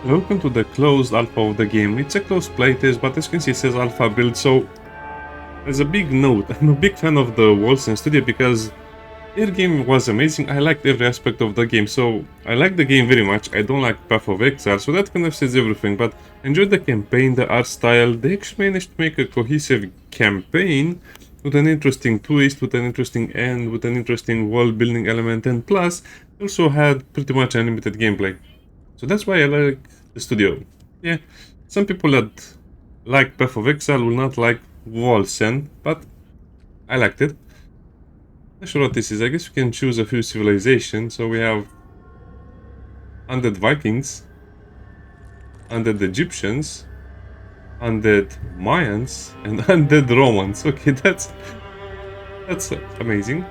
Welcome to the closed alpha of the game. It's a closed playtest, but as you can see it says alpha build, so as a big note, I'm a big fan of the Wolcen studio because their game was amazing. I liked every aspect of the game, so I like the game very much. I don't like Path of Exile, so that kind of says everything, but I enjoyed the campaign, the art style. They actually managed to make a cohesive campaign with an interesting twist, with an interesting end, with an interesting world building element, and plus, they also had pretty much unlimited gameplay. So that's why I like the studio. Yeah, some people that like Path of Exile will not like Wolcen, but I liked it. Not sure what this is. I guess we can choose a few civilizations. So we have undead Vikings, undead Egyptians, undead Mayans, and undead Romans. Okay, that's amazing.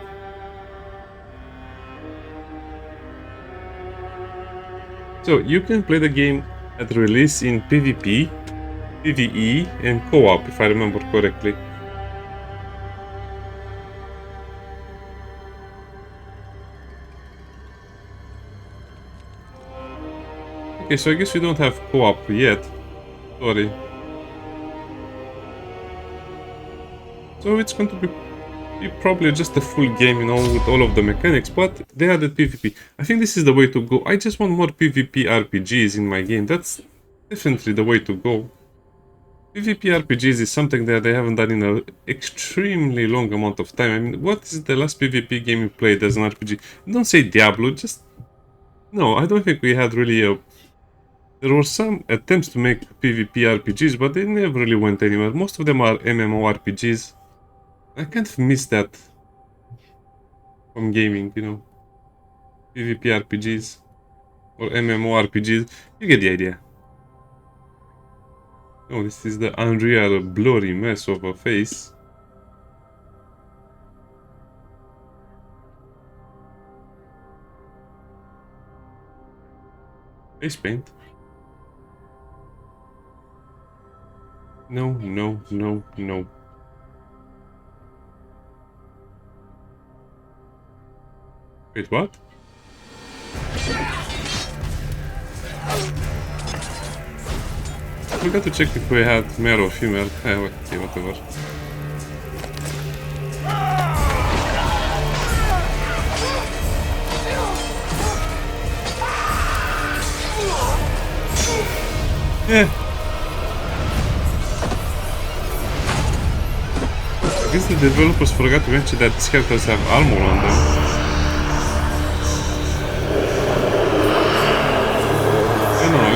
So you can play the game at release in PvP, PvE, and co-op, if I remember correctly. Okay, so I guess we don't have co-op yet. Sorry. So it's going to be probably just a full game, you know, with all of the mechanics, but they added PvP. I think this is the way to go. I just want more PvP RPGs in my game. That's definitely the way to go. PvP RPGs is something that they haven't done in an extremely long amount of time. I mean, what is the last PvP game you played as an RPG? Don't say Diablo, just... No, I don't think we had really a... There were some attempts to make PvP RPGs, but they never really went anywhere. Most of them are MMORPGs. I kind of miss that from gaming, you know. PvP RPGs or MMORPGs. You get the idea. Oh, this is the unreal blurry mess of a face. Face paint. No, no, no, no. Wait, what? I forgot to check if we had male or female. Okay, whatever. Yeah. I guess the developers forgot to mention that these characters have armor on them.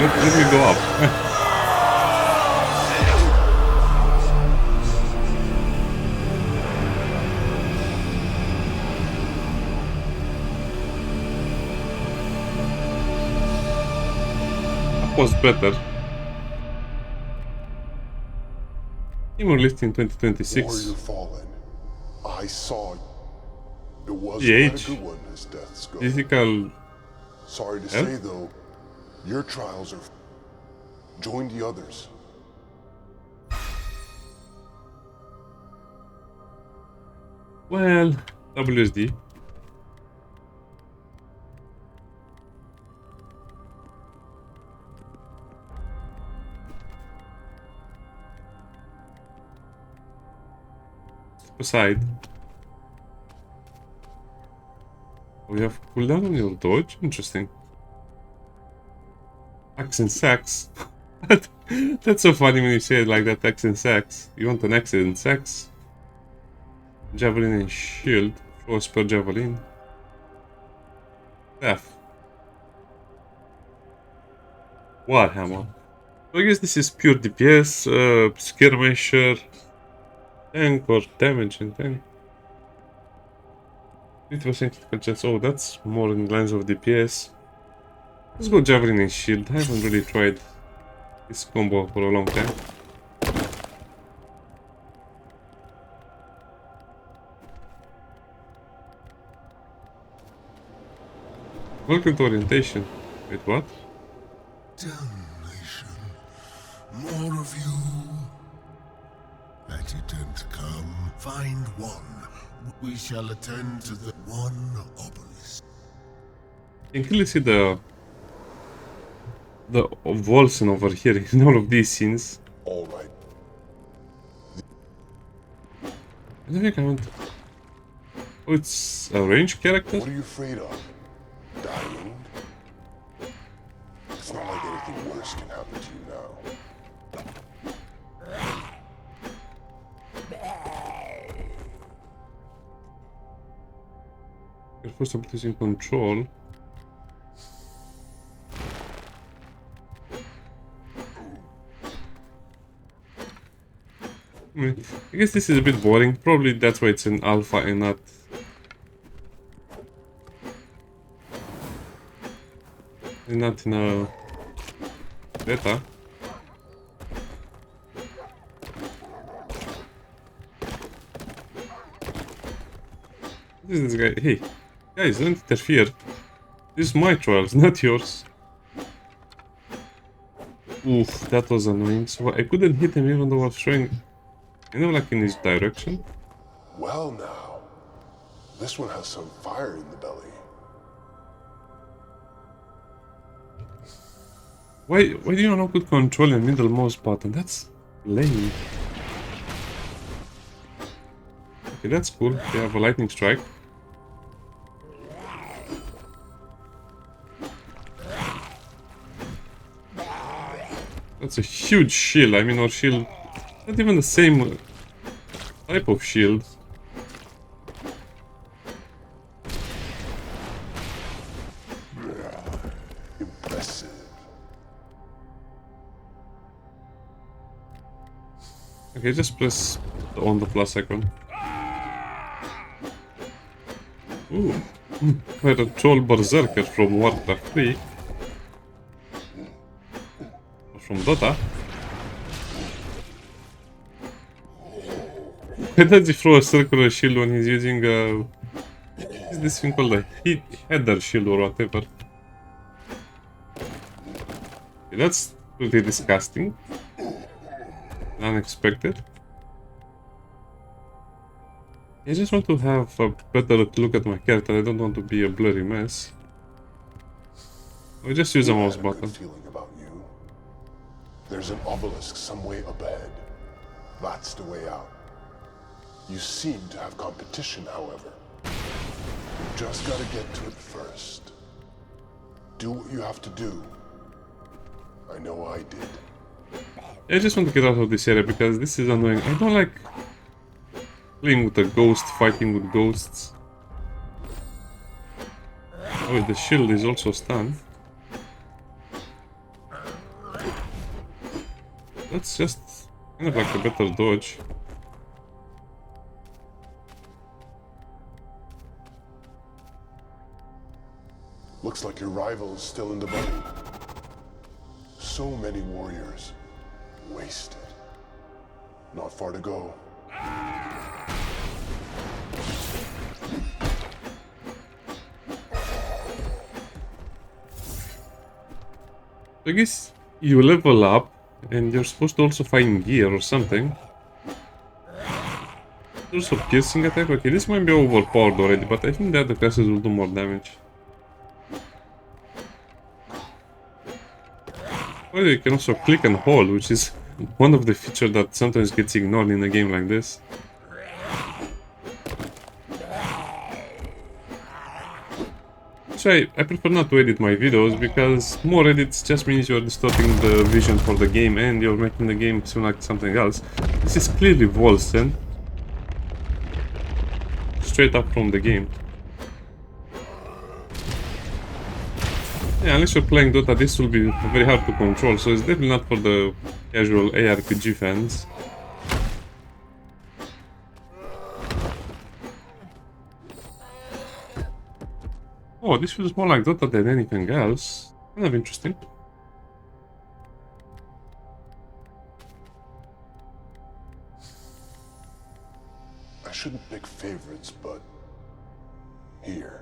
Let me go up. That was better. Game released in 2026. Warrior fallen. I saw it. It was GH. quite a good one as deaths go. Physical. Sorry to say though, your trials are... Join the others. Well, WSD. Step aside. We have cooldown on your dodge? Interesting. Axe and sax. That's so funny when you say it like that, axe and sax. You want an axe and sax? Javelin and shield. Force per javelin. Staff. Warhammer. So I guess this is pure DPS, skirmisher, tank or damage and tank. 50% critical chance. Oh, that's more in lines of DPS. Let's go Javelin and Shield. I haven't really tried this combo for a long time. Welcome to orientation. Wait, what? Damnation. More of you. Adjutant, come. Find one. We shall attend to the one obelisk. You can clearly see the the Wolcen over here in all of these scenes. All right. I don't think I want. Oh, it's a ranged character? What are you afraid of? Dying? It's not like anything worse can happen to you now. Your first ability is in control. I guess this is a bit boring. Probably that's why it's in alpha and not in a beta. This is this guy. Hey, guys, don't interfere. This is my trials, not yours. Oof, that was annoying. So I couldn't hit him even though I was showing, like in his direction. Well now, this one has some fire in the belly. Why do you not good control the middle mouse button? That's lame. Okay, that's cool. They have a lightning strike. That's a huge shield. I mean, our shield, not even the same type of shield. Impressive. Okay, just press on the plus icon. Ooh, we're a troll berserker from Warcraft 3. From Dota. Why does he throw a circular shield when he's using is this thing called a header shield or whatever? Okay, that's pretty disgusting. Unexpected. I just want to have a better look at my character. I don't want to be a blurry mess. I'll just use a mouse button. There's an obelisk some way up ahead. That's the way out. You seem to have competition, however. You just gotta get to it first. Do what you have to do. I know I did. I just want to get out of this area because this is annoying. I don't like playing with a ghost, fighting with ghosts. Oh, the shield is also stunned. That's just kind of like a better dodge. Looks like your rival is still in the running. So many warriors. Wasted. Not far to go. I guess you level up and you're supposed to also find gear or something. There's a piercing attack. Okay, this might be overpowered already, but I think the other classes will do more damage. Well, you can also click and hold, which is one of the features that sometimes gets ignored in a game like this. So I prefer not to edit my videos because more edits just means you're distorting the vision for the game and you're making the game seem like something else. This is clearly Wolcen. Straight up from the game. Yeah, unless you're playing Dota, this will be very hard to control, so it's definitely not for the casual ARPG fans. Oh, this feels more like Dota than anything else. Kind of interesting. I shouldn't pick favorites, but here.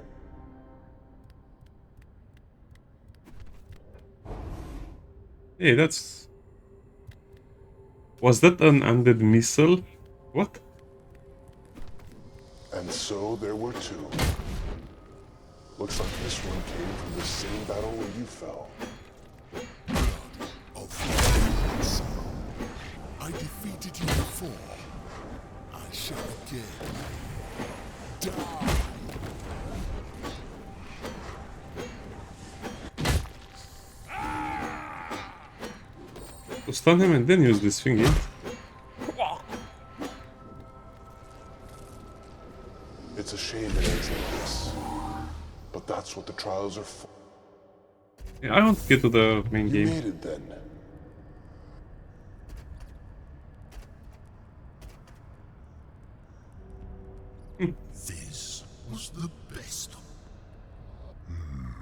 Hey, that's... Was that an undead missile? What? And so there were two. Looks like this one came from the same battle where you fell. again. Die. So stun him and then use this thingy. It's a shame it ends like this, but that's what the trials are for. Yeah, I want to get to the main You game. made it then. This was the best.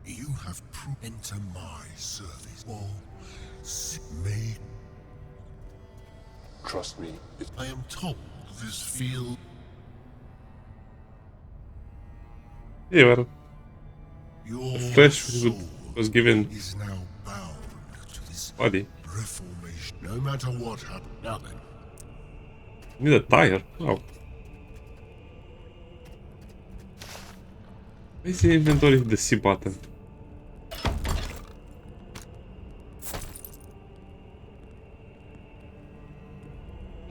You have enter my service. Or may Trust me, I am told this field Yeah, well, your flesh soul was given is now bound to this body. reformation. No matter what happened. Now then, Need a tire. Wow. Where's the inventory with the C button?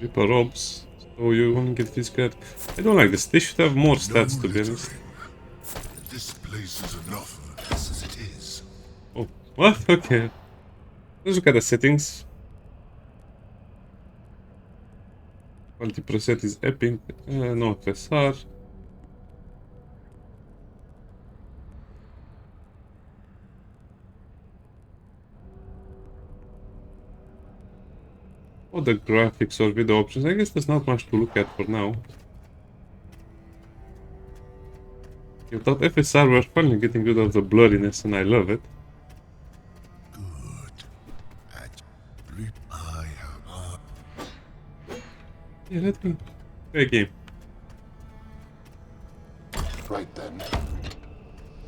Reaper robes. So you won't get physical. I don't like this. They should have more stats, to be honest. this place is enough of this as it is. Oh, what? Okay. Let's look at the settings. 20% is epic. No FSR. Oh, the graphics or video options. I guess there's not much to look at for now. Without FSR, we're finally getting rid of the blurriness, and I love it. Good. I have Yeah, let me play a game. right then.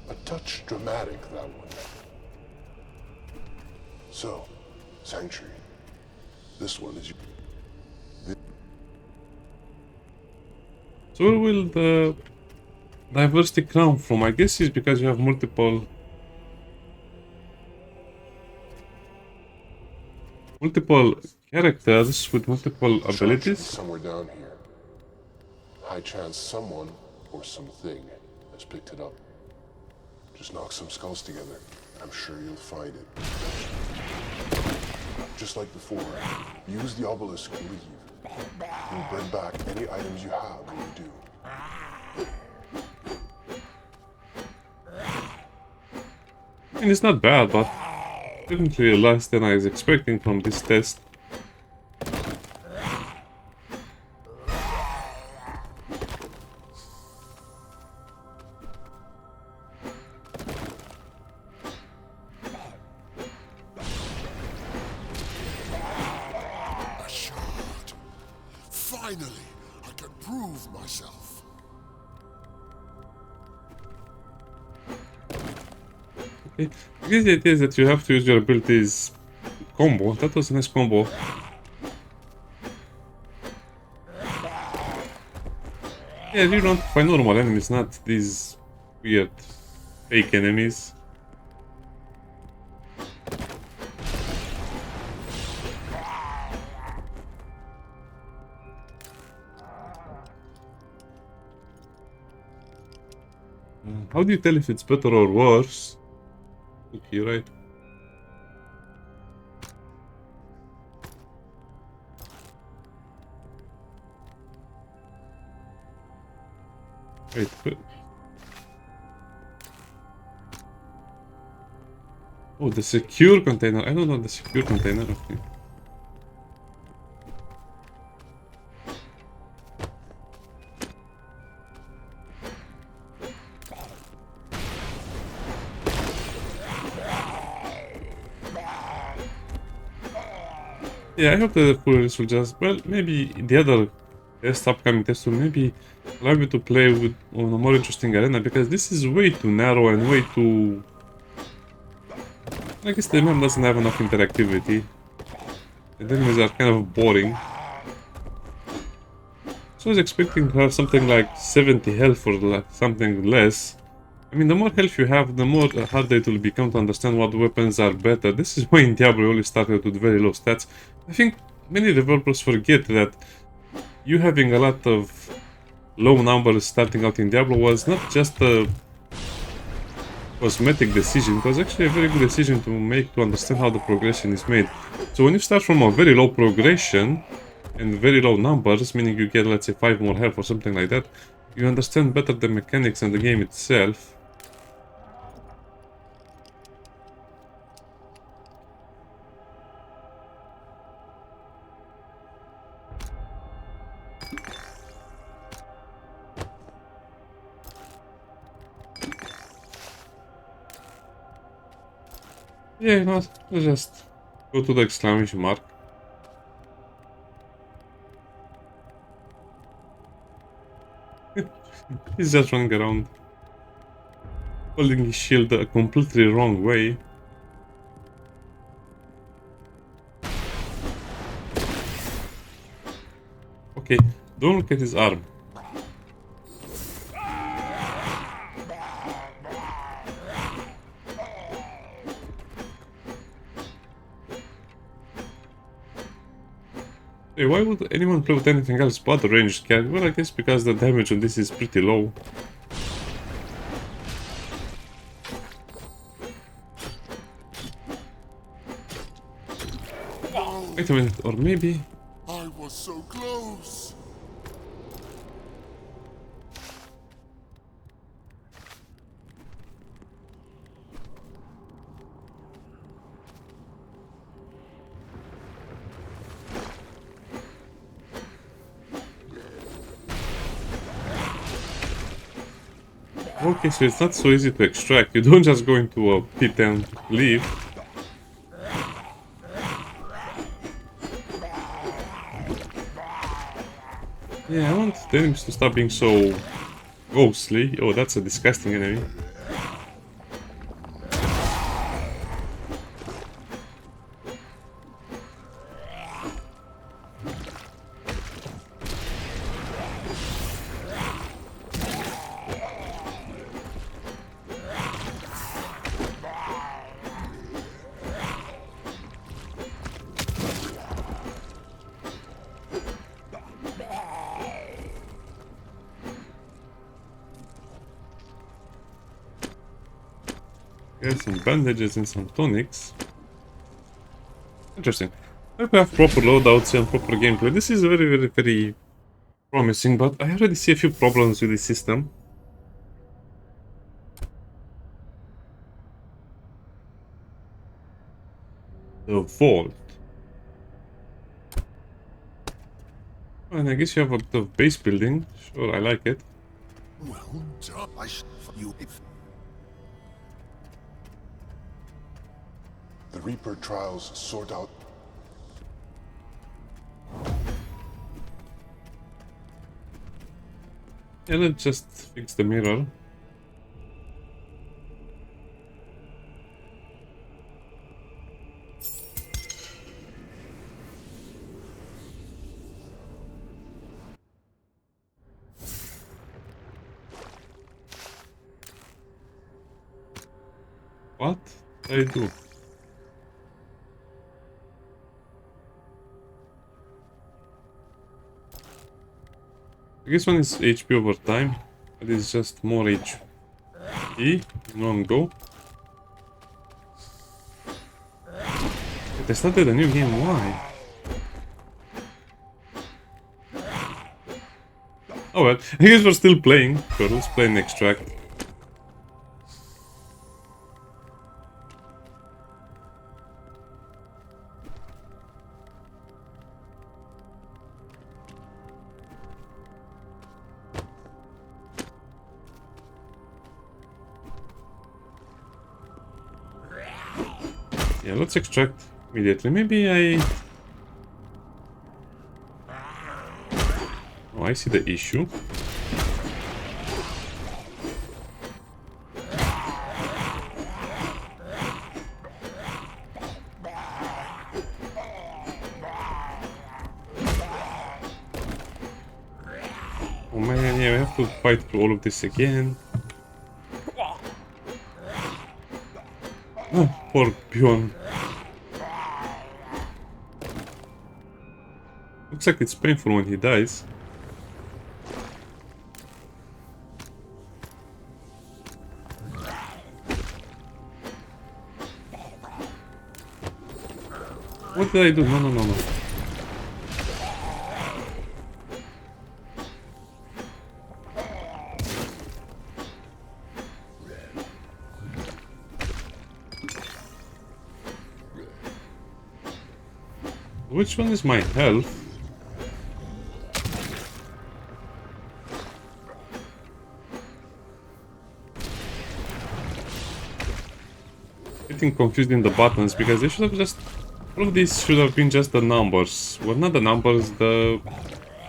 A touch dramatic, that one. So, Sanctuary. This one is So where will the diversity come from? I guess it's because you have multiple characters with multiple abilities. somewhere down here. High chance someone or something has picked it up. Just knock some skulls together. I'm sure you'll find it. Just like before, use the obelisk to leave. You'll bring back any items you have when you do. I mean, it's not bad, but definitely less than I was expecting from this test. a shard. Finally, I can prove myself. Okay. I guess the idea is that you have to use your abilities combo. That was a nice combo. Yeah, you don't find normal enemies, not these weird fake enemies. How do you tell if it's better or worse? Okay, right. Wait, oh, the secure container. I don't know the secure container. Okay. Yeah, I hope the police will just, well, maybe the other test, upcoming test will maybe allow you to play with on a more interesting arena, because this is way too narrow and way too... I guess the map doesn't have enough interactivity. The enemies are kind of boring. So I was expecting to have something like 70 health or like something less. I mean, the more health you have, the more harder it will become to understand what weapons are better. This is why in Diablo you always started with very low stats. I think many developers forget that you having a lot of low numbers starting out in Diablo was not just a cosmetic decision, it was actually a very good decision to make to understand how the progression is made. So when you start from a very low progression and very low numbers, meaning you get, let's say, 5 more health or something like that, you understand better the mechanics and the game itself. Yeah, you know, let's just go to the exclamation mark. He's just running around, holding his shield a completely wrong way. Okay, don't look at his arm. Hey, why would anyone play with anything else but a ranged character? Well, I guess because the damage on this is pretty low. Wait a minute, or maybe... I was so close. Okay, so it's not so easy to extract. You don't just go into a pit and leave. Yeah, I want the enemies to stop being so ghostly. Oh, that's a disgusting enemy. Get some bandages and some tonics. Interesting. I hope we have proper loadouts and proper gameplay. This is very promising, but I already see a few problems with this system. The vault. And I guess you have a bit of base building. Sure, I like it. Well done. I should you if The Reaper trials sort out. Yeah, let's just fix the mirror. What did I do? I guess one is HP over time. It is just more HP in one go. But they started a new game, why? Oh well, I guess we're still playing. So let's play an extract. Yeah, let's extract immediately. Maybe I... Oh, I see the issue. Oh man, yeah, we have to fight through all of this again. Oh, poor Bjorn. Looks like it's painful when he dies. What did I do? No, no, no, no. Which one is my health? Getting confused in the buttons because they should have just... All of these should have been just the numbers. Well, not the numbers, the...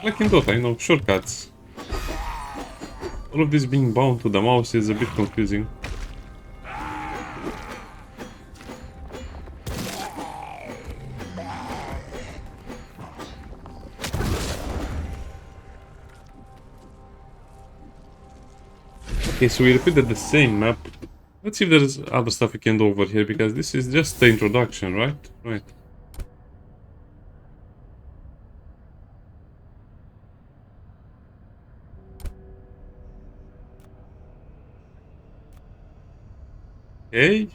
Like in Dota, you know, shortcuts. All of this being bound to the mouse is a bit confusing. Okay, so we repeated the same map. Let's see if there's other stuff we can do over here, because this is just the introduction, right? Right. Okay.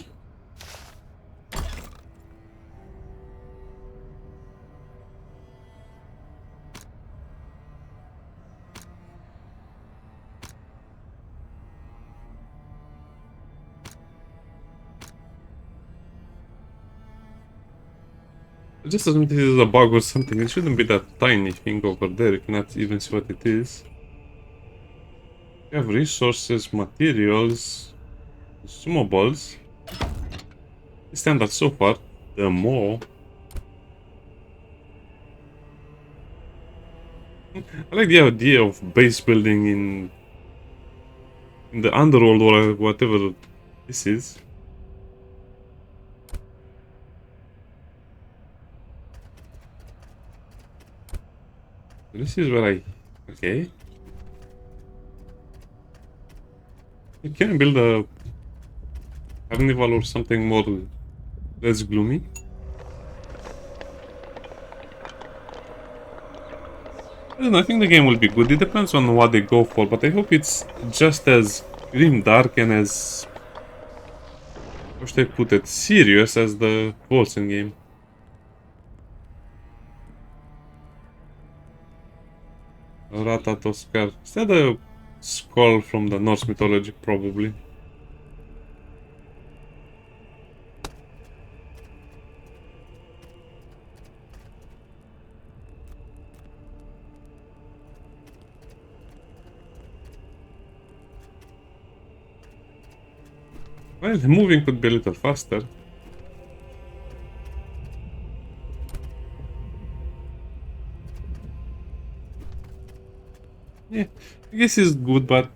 Just assume this is a bug or something. It shouldn't be that tiny thing over there. You cannot even see what it is. We have resources, materials, consumables. Standard so far. The more. I like the idea of base building in the underworld or whatever this is. This is where I... Okay. You can build a carnival or something more less gloomy. I don't know, I think the game will be good. It depends on what they go for, but I hope it's just as grim, dark, and as... how should I put it? Serious as the Wolcen game. Ratatoskar. Is that a skull from the Norse mythology? Probably. Well, the moving could be a little faster. Yeah, I guess it's good, but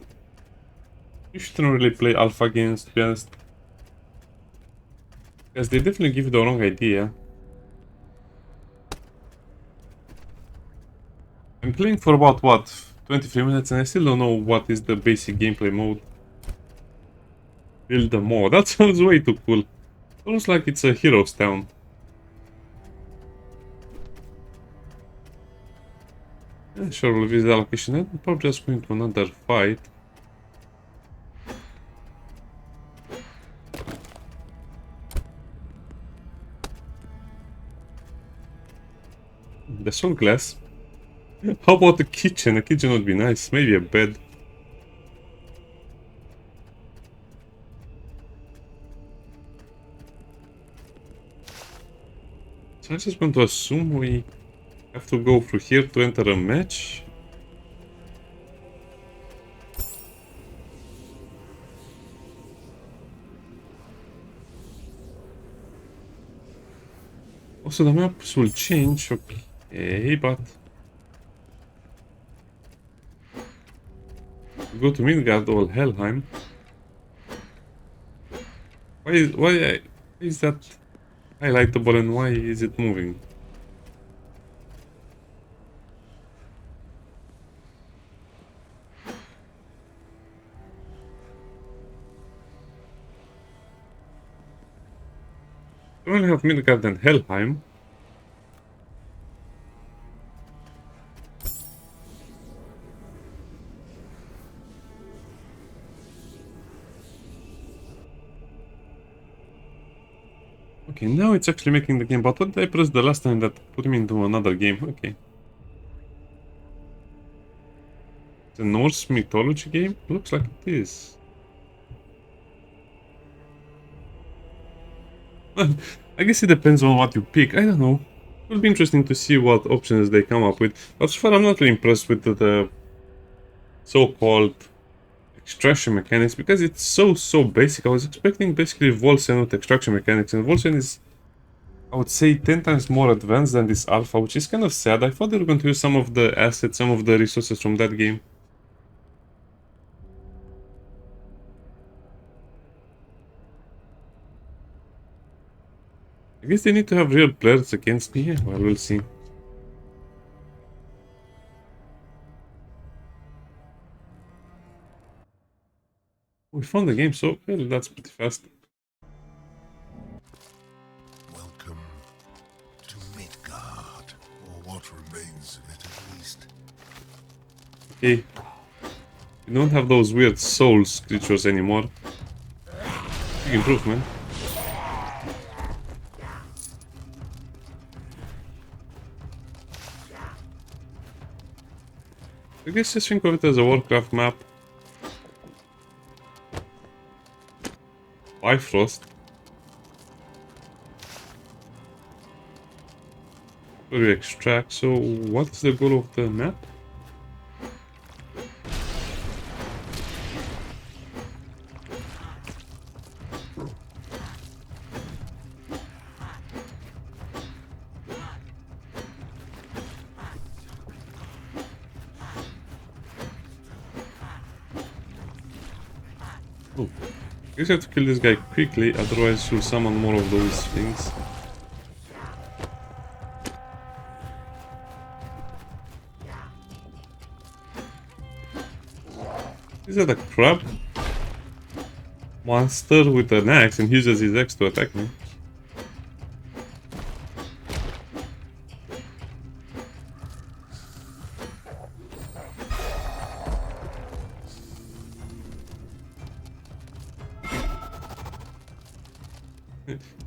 you shouldn't really play alpha games, to be honest. Because they definitely give you the wrong idea. I'm playing for about, what, 23 minutes, and I still don't know what is the basic gameplay mode. Build the mod. That sounds way too cool. Almost like it's a hero's town. Yeah, sure, we'll visit the location. I'm probably just going to another fight. The sun glass. How about the kitchen? A kitchen would be nice. Maybe a bed. So I just want to assume we have to go through here to enter a match. Also, the maps will change. Okay, but... go to Midgard or Helheim. Why is that highlightable and why is it moving? We only have Midgard and Helheim. Okay, Okay, now it's actually making the game, but what did I press the last time that put me into another game? Okay. It's a Norse mythology game? Looks like it is. I guess it depends on what you pick. I don't know. It will be interesting to see what options they come up with. But so far, I'm not really impressed with the so-called extraction mechanics because it's so basic. I was expecting basically Wolcen with extraction mechanics, and Wolcen is, I would say, 10 times more advanced than this alpha, which is kind of sad. I thought they were going to use some of the assets, some of the resources from that game. I guess they need to have real players against me. Yeah, well, we'll see. We found the game, so well, that's pretty fast. Welcome to Midgard, or what remains of it at least. Okay. We don't have those weird souls creatures anymore. Big improvement. I guess just think of it as a Warcraft map. Bifrost. Where we extract, so what's the goal of the map? Oh, I guess I have to kill this guy quickly, otherwise he'll summon more of those things. Is that a crab? Monster with an axe and uses his axe to attack me.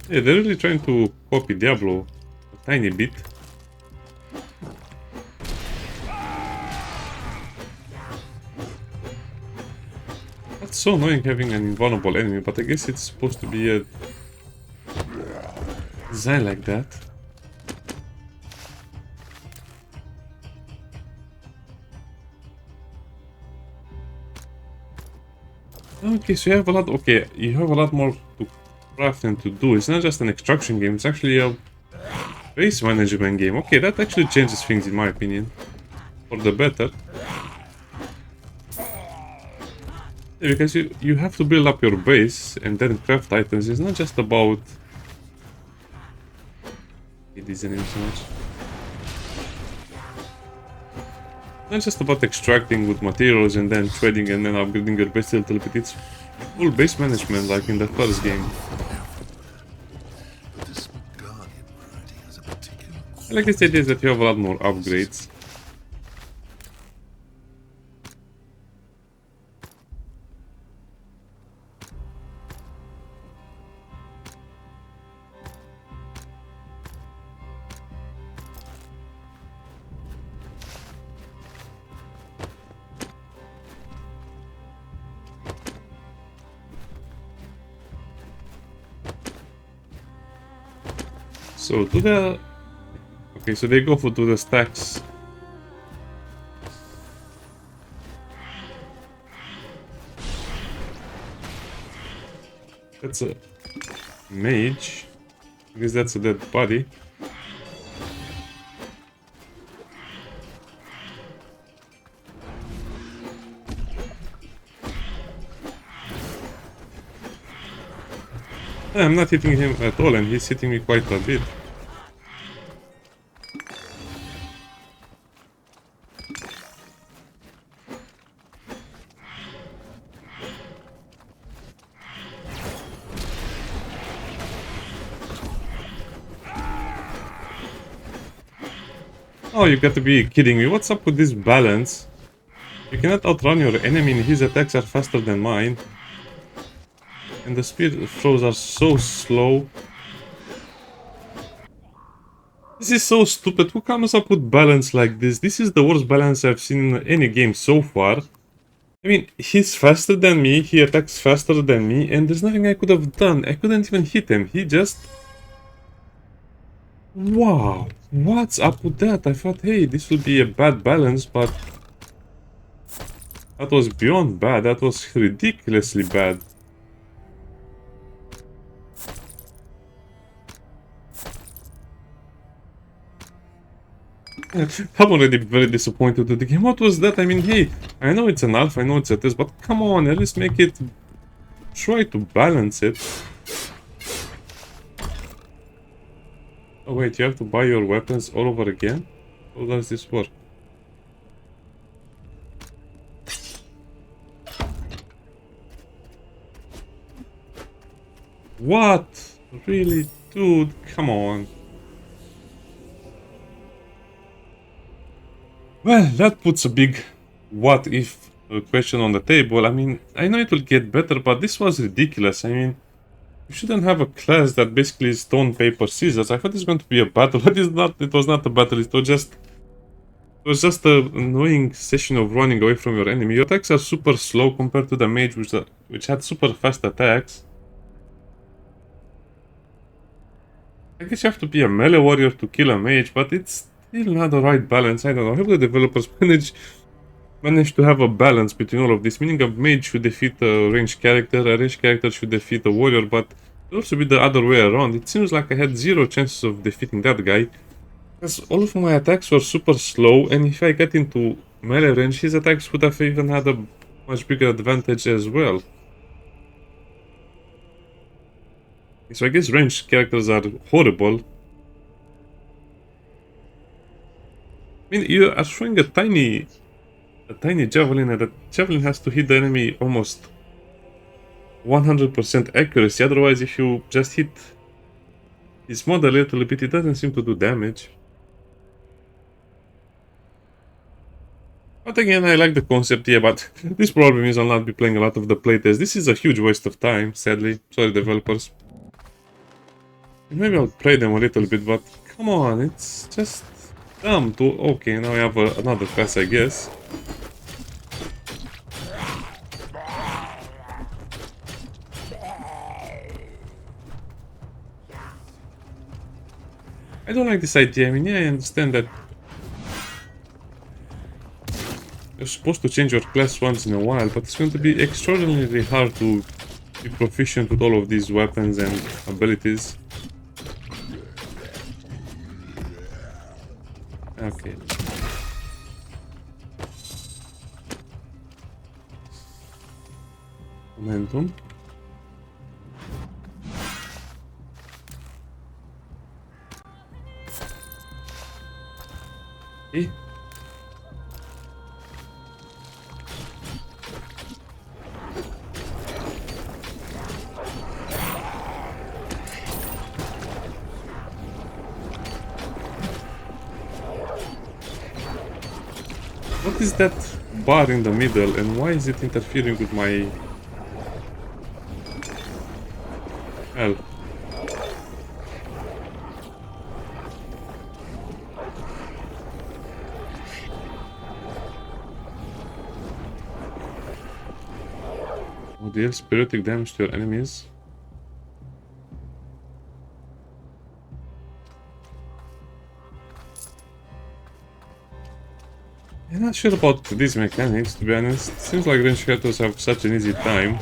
Yeah, they're really trying to copy Diablo a tiny bit. That's so annoying having an invulnerable enemy, but I guess it's supposed to be a design like that. Okay, so you have a lot. Okay, you have a lot more to craft and to do. It's not just an extraction game, it's actually a base management game. Okay, that actually changes things in my opinion. For the better. Yeah, because you have to build up your base and then craft items. It's not just about... It isn't even so much. Not just about extracting with materials and then trading and then upgrading your base a little bit. It's full base management like in the first game. But this Midgardian variety has a particular I like this idea that you have a lot more upgrades. So to the... Okay, so they go for to the stacks. That's a mage. I guess that's a dead body. I'm not hitting him at all, and he's hitting me quite a bit. Oh, you got to be kidding me. What's up with this balance? You cannot outrun your enemy and his attacks are faster than mine. And the speed throws are so slow. This is so stupid. Who comes up with balance like this? This is the worst balance I've seen in any game so far. I mean, he's faster than me, he attacks faster than me, and there's nothing I could have done. I couldn't even hit him. He just... Wow. What's up with that? I thought, hey, this will be a bad balance, but... That was beyond bad. That was ridiculously bad. I'm already very disappointed with the game. What was that? I mean, hey, I know it's an alpha, I know it's a test, but come on, at least make it... Try to balance it. Oh wait, you have to buy your weapons all over again? How does this work? What? Really? Dude, come on. Well, that puts a big what if question on the table. I mean, I know it will get better, but this was ridiculous. I mean, you shouldn't have a class that basically is stone, paper, scissors. I thought it's going to be a battle, but it's not. It was not a battle. It was just an annoying session of running away from your enemy. Your attacks are super slow compared to the mage, which had super fast attacks. I guess you have to be a melee warrior to kill a mage, but it's still not the right balance. I don't know. I hope the developers manage to have a balance between all of this, meaning a mage should defeat a ranged character should defeat a warrior, but it will also be the other way around. It seems like I had zero chances of defeating that guy, because all of my attacks were super slow, and if I get into melee range, his attacks would have even had a much bigger advantage as well. So I guess ranged characters are horrible. I mean, you are throwing a tiny javelin, and the javelin has to hit the enemy almost 100% accuracy. Otherwise, if you just hit his mod a little bit, it doesn't seem to do damage. But again, I like the concept, yeah, but this problem is I'll not be playing a lot of the playtest. This is a huge waste of time, sadly. Sorry, developers. Maybe I'll play them a little bit, but come on, it's just dumb to... Okay, now I have another class, I guess. I don't like this idea. I mean, yeah, I understand that you're supposed to change your class once in a while, but it's going to be extraordinarily hard to be proficient with all of these weapons and abilities. Okay. Momentum. Okay. What is that bar in the middle, and why is it interfering with my health? Oh, deals periodic damage to your enemies. I'm not sure about these mechanics, to be honest. It seems like ranged characters have such an easy time.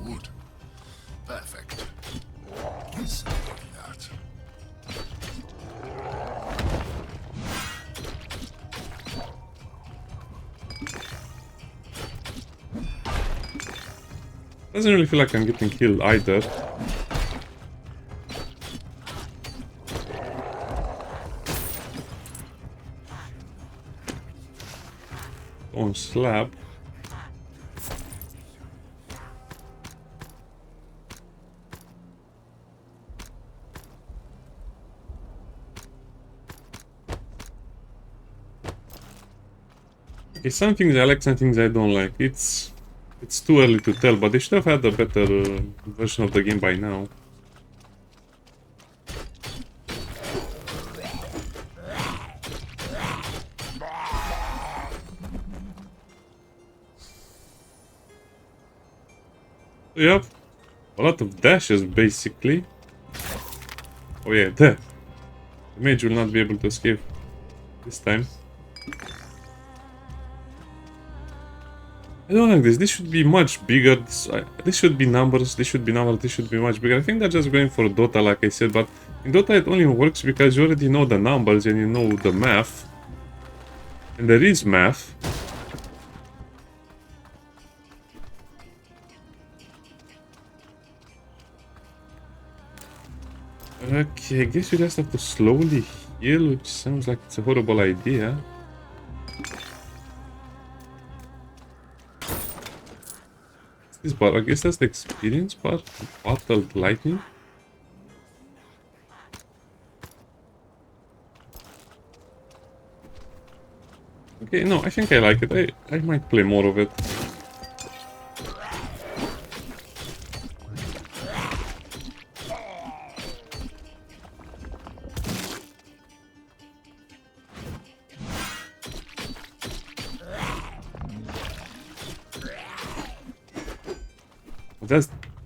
Wood. Perfect. Yes, that. Doesn't really feel like I'm getting killed either. On slab. Okay, some things I like, some things I don't like. It's It's too early to tell, but they should have had a better version of the game by now. So you have a lot of dashes, basically. Oh yeah, there. The mage will not be able to escape this time. I don't like this. This should be much bigger. This should be numbers. This should be numbers. This should be much bigger. I think they're just going for Dota, like I said. But in Dota, it only works because you already know the numbers and you know the math. And there is math. Okay, I guess you just have to slowly heal, which sounds like it's a horrible idea. This part, I guess that's the experience part. Bottled lightning. Okay, no, I think I like it. I might play more of it.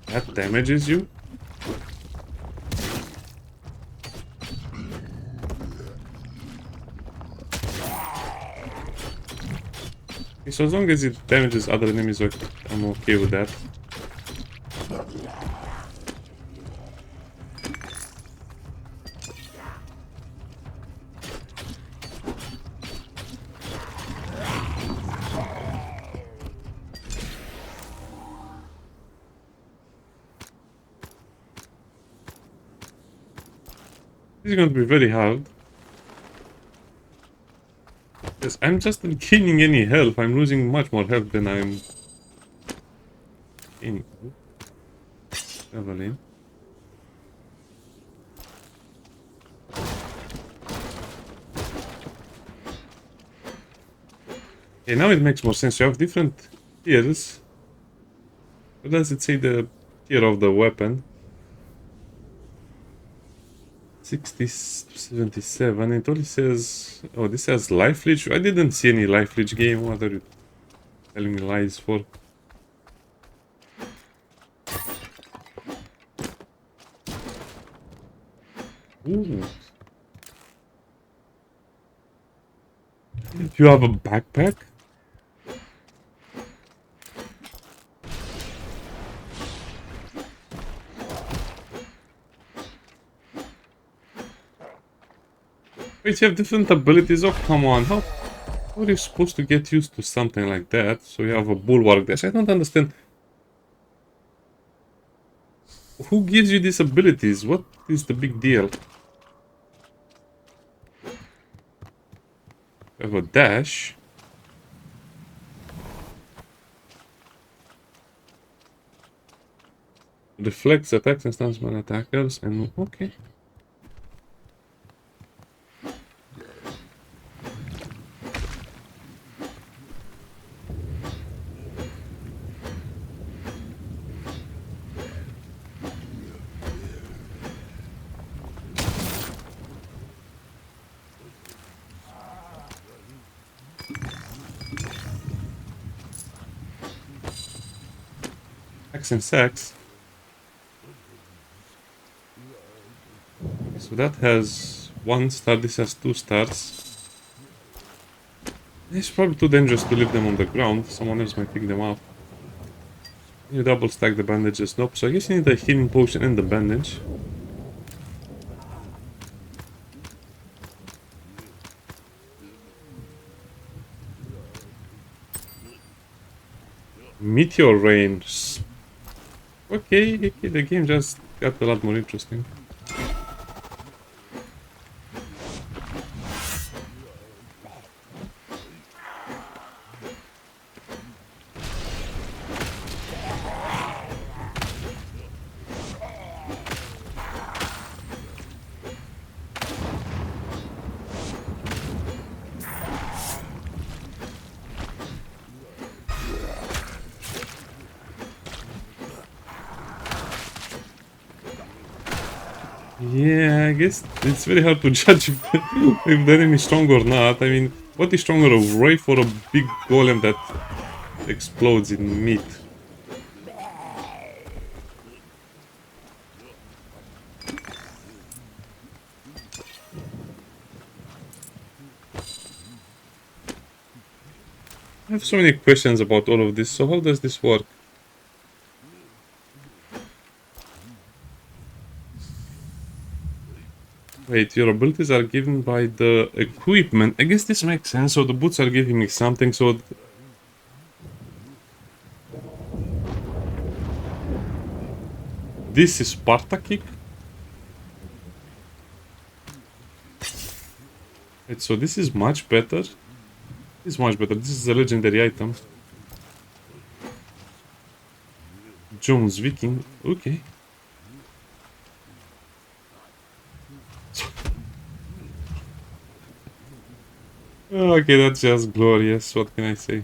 That damages you? Okay, so as long as it damages other enemies, I'm okay with that. This is going to be very hard. Yes, I'm just not gaining any health. I'm losing much more health than I'm gaining. Evelyn. Okay, now it makes more sense. You have different tiers. What does it say the tier of the weapon? 60 to 77. It only says... Oh, this has life leech. I didn't see any life leech game. What are you telling me lies for? Ooh. You have a backpack? Wait, you have different abilities? Oh, come on. How are you supposed to get used to something like that? So you have a bulwark dash. I don't understand. Who gives you these abilities? What is the big deal? You have a dash. Reflects attacks and stuns when attackers and... Okay. And sex. So that has 1 star, this has 2 stars. It's probably too dangerous to leave them on the ground. Someone else might pick them up. You double stack the bandages. Nope, so I guess you need a healing potion and the bandage. Meteor rain. Okay, the game just got a lot more interesting. Yeah, I guess it's very hard to judge if the enemy is strong or not. I mean, what is stronger, a wraith or a big golem that explodes in meat? I have so many questions about all of this, so how does this work? Wait, your abilities are given by the equipment. I guess this makes sense, so the boots are giving me something, so... This is Sparta kick? Wait, so this is much better? This is much better, this is a legendary item. Jones Viking, okay. Okay, that's just glorious, what can I say?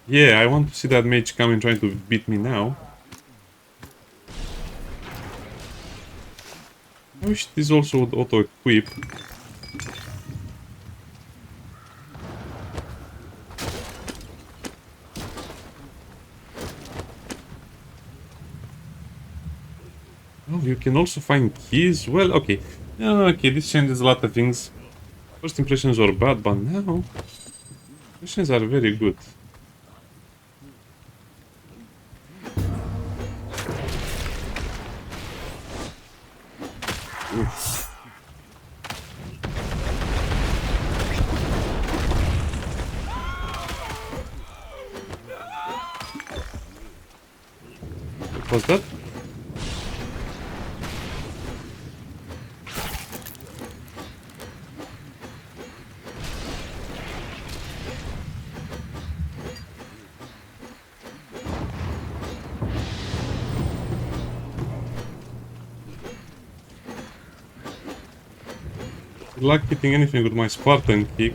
Yeah, I want to see that mage come and trying to beat me now. I wish this also would auto-equip. Oh, you can also find keys. Well, okay. Okay, this changes a lot of things. First impressions were bad, but now... impressions are very good. Oof. What was that? Good luck hitting anything with my Spartan kick.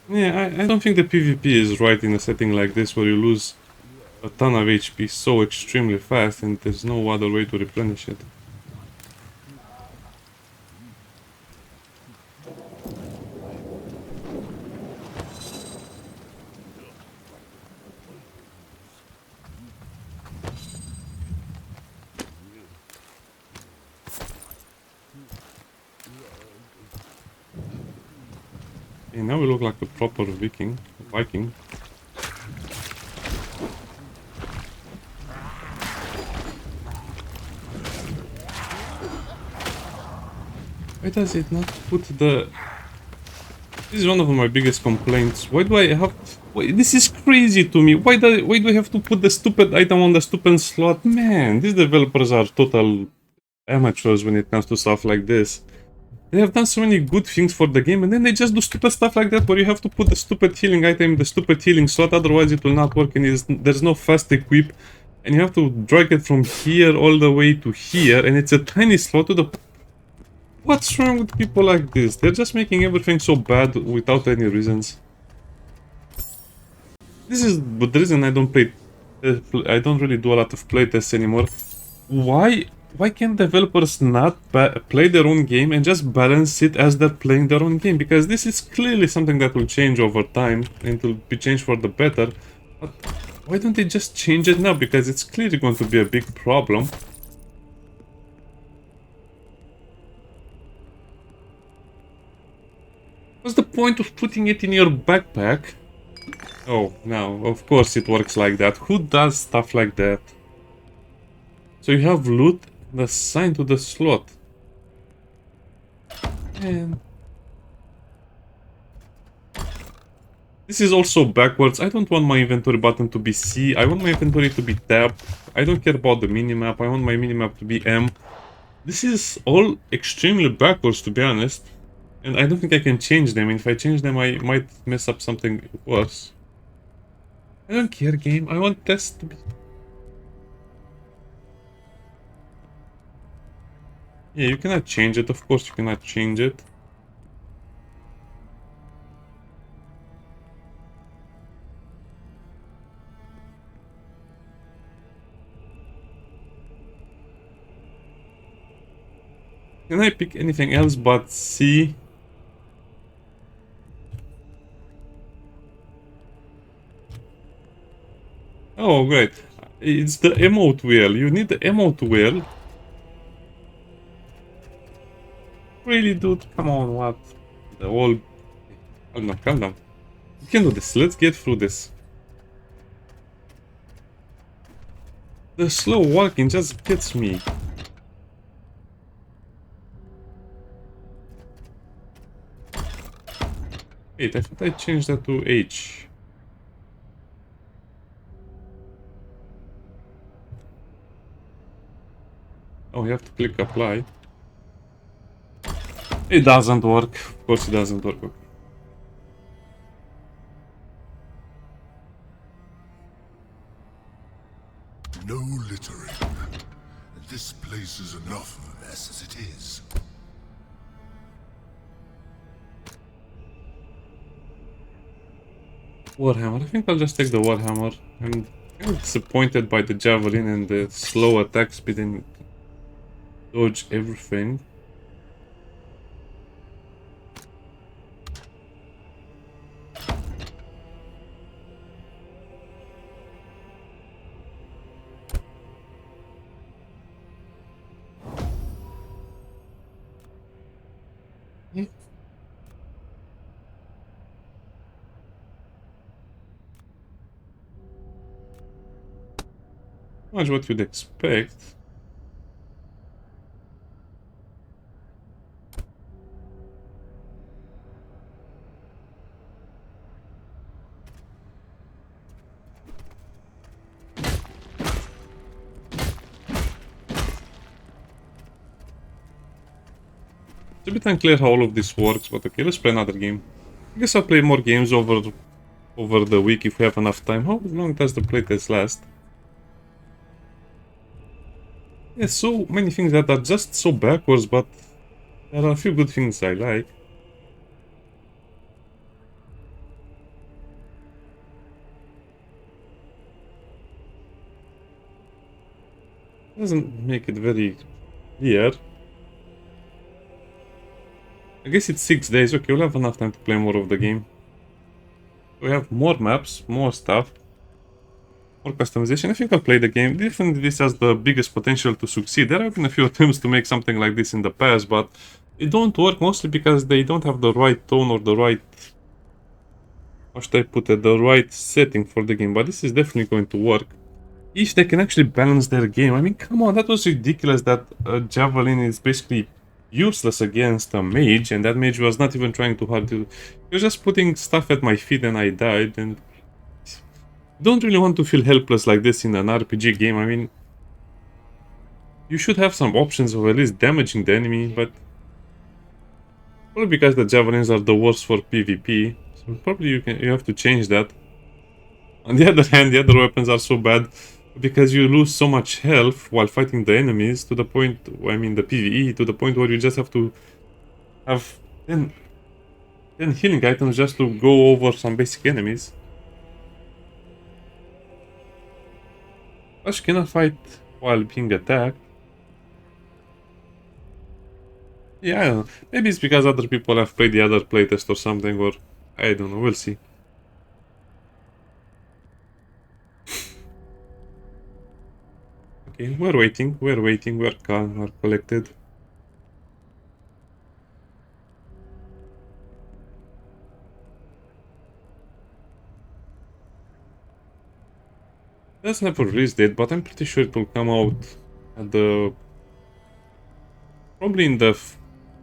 Yeah, I don't think the PvP is right in a setting like this where you lose a ton of HP so extremely fast and there's no other way to replenish it. Okay, now we look like a proper Viking. Why does it not put the... This is one of my biggest complaints. Why do I have... Wait, this is crazy to me. Why do I have to put the stupid item on the stupid slot? Man, these developers are total amateurs when it comes to stuff like this. They have done so many good things for the game and then they just do stupid stuff like that where you have to put the stupid healing item in the stupid healing slot, otherwise it will not work and there's no fast equip. And you have to drag it from here all the way to here and it's a tiny slot to the... What's wrong with people like this? They're just making everything so bad without any reasons. This is the reason I don't play... I don't really do a lot of playtests anymore. Why can't developers not play their own game and just balance it as they're playing their own game? Because this is clearly something that will change over time and will be changed for the better. But why don't they just change it now? Because it's clearly going to be a big problem. What's the point of putting it in your backpack? Oh, no, of course it works like that. Who does stuff like that? So you have loot assigned to the slot. And this is also backwards. I don't want my inventory button to be C. I want my inventory to be tab. I don't care about the minimap. I want my minimap to be M. This is all extremely backwards, to be honest. And I don't think I can change them. If I change them, I might mess up something worse. I don't care, game. I want tests to be... Yeah, you cannot change it, of course you cannot change it. Can I pick anything else but C? Oh, great. It's the emote wheel. You need the emote wheel. Really, dude? Come on, what? The whole... Calm down, calm down. We can do this. Let's get through this. The slow walking just gets me. Wait, I thought I changed that to H. Oh, you have to click apply. It doesn't work. Of course it doesn't work. Okay. No littering. This place is enough of a mess as it is. Warhammer. I think I'll just take the Warhammer. I'm kind of disappointed by the Javelin and the slow attack speed and dodge everything. Much what you'd expect. It's a bit unclear how all of this works, but okay, let's play another game. I guess I'll play more games over the week if we have enough time. How long does the playtest last? There's so many things that are just so backwards, but there are a few good things I like. Doesn't make it very clear. I guess it's 6 days. Okay, we'll have enough time to play more of the game. We have more maps, more stuff, more customization. I think I'll play the game. Definitely this has the biggest potential to succeed. There have been a few attempts to make something like this in the past, but it don't work mostly because they don't have the right tone or the right... how should I put it? The right setting for the game. But this is definitely going to work. If they can actually balance their game. I mean, come on, that was ridiculous that Javelin is basically useless against a mage, and that mage was not even trying too hard to... He was just putting stuff at my feet and I died, and... Don't really want to feel helpless like this in an RPG game. I mean... You should have some options of at least damaging the enemy, but... Probably because the Javelins are the worst for PvP, so probably you have to change that. On the other hand, the other weapons are so bad because you lose so much health while fighting the enemies to the point, I mean the PvE, to the point where you just have to have 10 healing items just to go over some basic enemies. Plus you cannot fight while being attacked. Yeah, I don't know. Maybe it's because other people have played the other playtest or something, or I don't know, we'll see. Okay, we're waiting, we're calm, we're collected. That's never release date, but I'm pretty sure it will come out at the... Probably in the...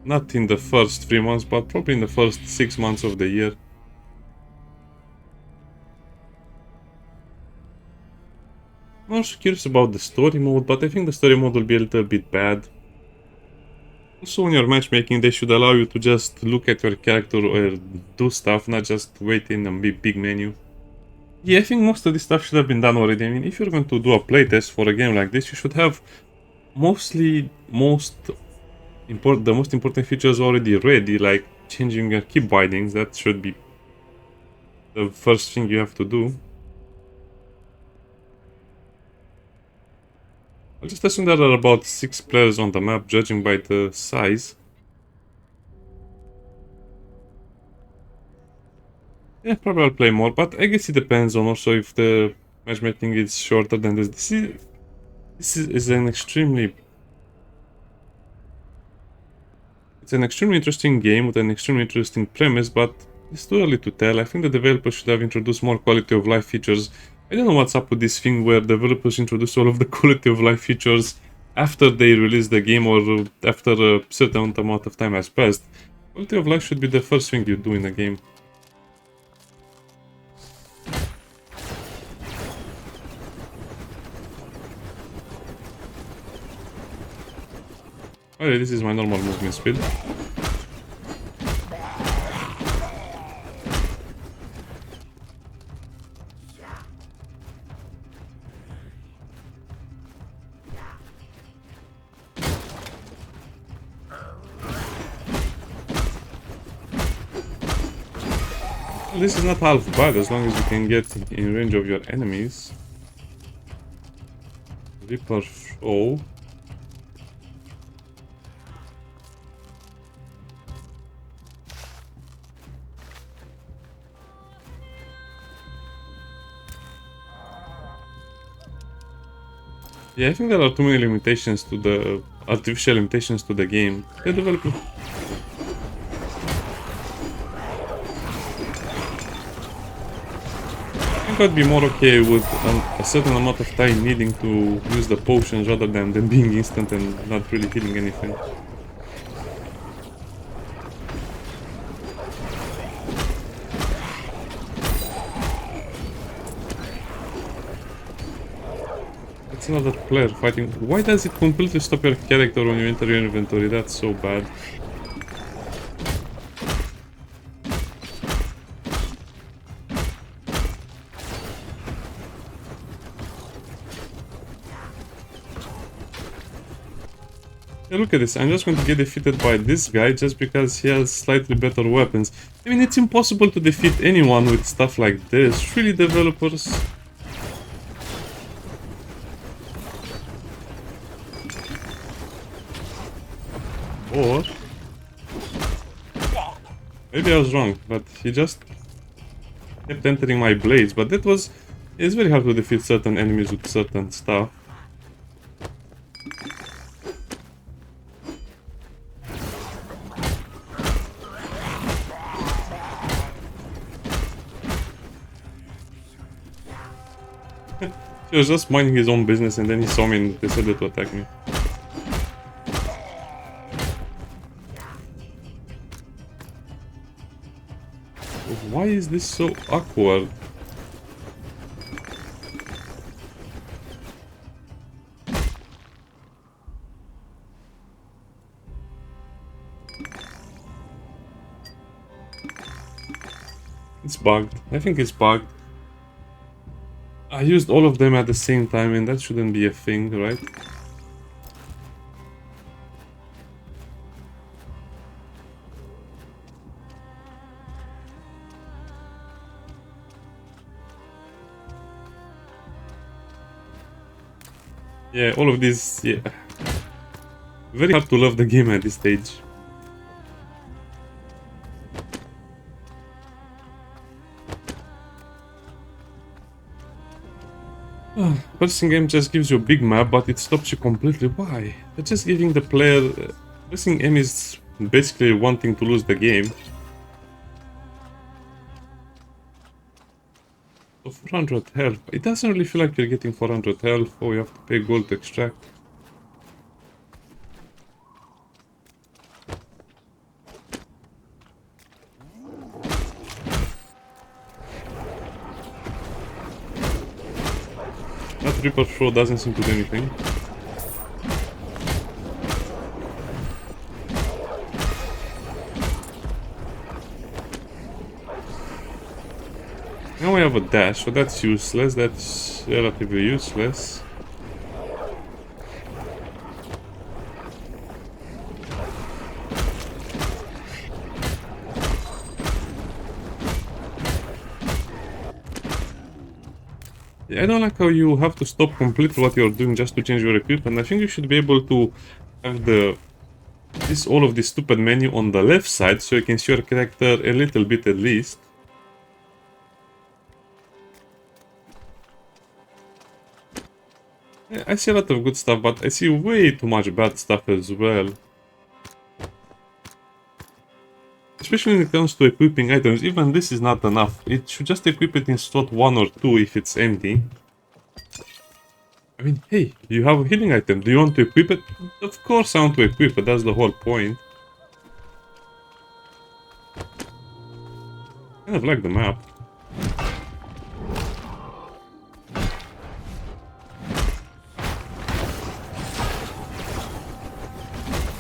Not in the first 3 months, but probably in the first 6 months of the year. I'm also curious about the story mode, but I think the story mode will be a little bit bad. Also, when you're matchmaking, they should allow you to just look at your character or do stuff, not just wait in a big menu. Yeah, I think most of this stuff should have been done already. I mean, if you're going to do a playtest for a game like this, you should have most the most important features already ready, like changing your key bindings. That should be the first thing you have to do. I'll just assume there are about 6 players on the map, judging by the size. Yeah, probably I'll play more, but I guess it depends on also if the matchmaking is shorter than this. This is an extremely... It's an extremely interesting game with an extremely interesting premise, but it's too early to tell. I think the developers should have introduced more quality of life features. I don't know what's up with this thing where developers introduce all of the quality of life features after they release the game or after a certain amount of time has passed. Quality of life should be the first thing you do in a game. Alright, this is my normal movement speed. This is not half bad as long as you can get in range of your enemies. Reaper Show. Yeah, I think there are too many limitations to the artificial limitations to the game. The developer. I think I'd be more okay with a certain amount of time needing to use the potions rather than them being instant and not really healing anything. It's another player fighting. Why does it completely stop your character when you enter your inventory? That's so bad. Yeah, look at this. I'm just going to get defeated by this guy just because he has slightly better weapons. I mean, it's impossible to defeat anyone with stuff like this. Really, developers? Or maybe I was wrong, but he just kept entering my blades. But that was... It's very hard to defeat certain enemies with certain stuff. He was just minding his own business and then he saw me and decided to attack me. Why is this so awkward? It's bugged. I think it's bugged. I used all of them at the same time and that shouldn't be a thing, right? Yeah, all of these, yeah. Very hard to love the game at this stage. Purchasing game just gives you a big map, but it stops you completely. Why? They're just giving the player... Pressing M is basically wanting to lose the game. So 400 health. It doesn't really feel like you're getting 400 health. Oh, you have to pay gold to extract. That Reaper Throw doesn't seem to do anything. Now we have a dash, so that's useless. That's relatively useless. I don't like how you have to stop completely what you're doing just to change your equipment. I think you should be able to have all of this stupid menu on the left side so you can see your character a little bit at least. I see a lot of good stuff, but I see way too much bad stuff as well. Especially when it comes to equipping items, even this is not enough. It should just equip it in slot 1 or 2 if it's empty. I mean, hey, you have a healing item. Do you want to equip it? Of course I want to equip it, that's the whole point. Kind of like the map.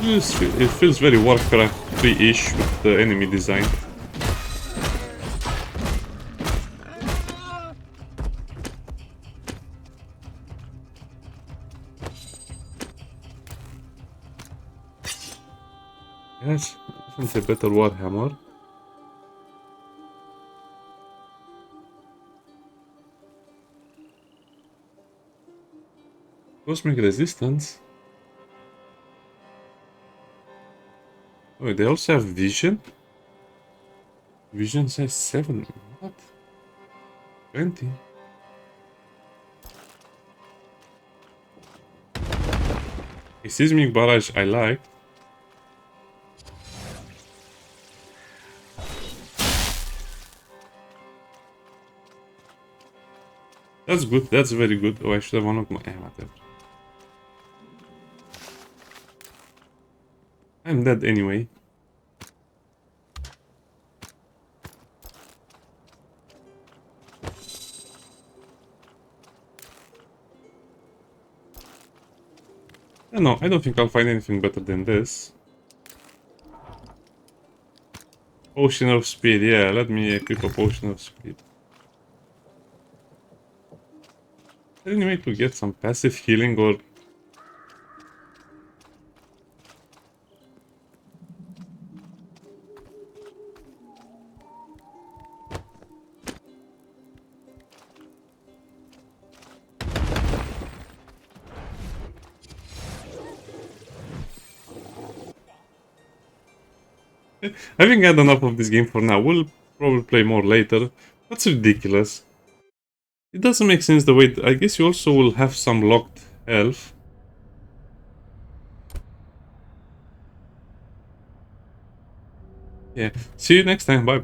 It feels very Warcraft 3-ish with the enemy design. Yes, it's a better Warhammer. Cosmic resistance. Oh, they also have vision. Vision size 7. What? 20. A seismic barrage I like. That's good, that's very good. Oh, I should have unlocked my... whatever. I'm dead anyway. No, I don't think I'll find anything better than this. Potion of Speed, yeah, let me equip a Potion of Speed. Is there any way to get some passive healing or... I think I had enough of this game for now. We'll probably play more later. That's ridiculous. It doesn't make sense the way... I guess you also will have some locked health. Yeah. See you next time. Bye bye.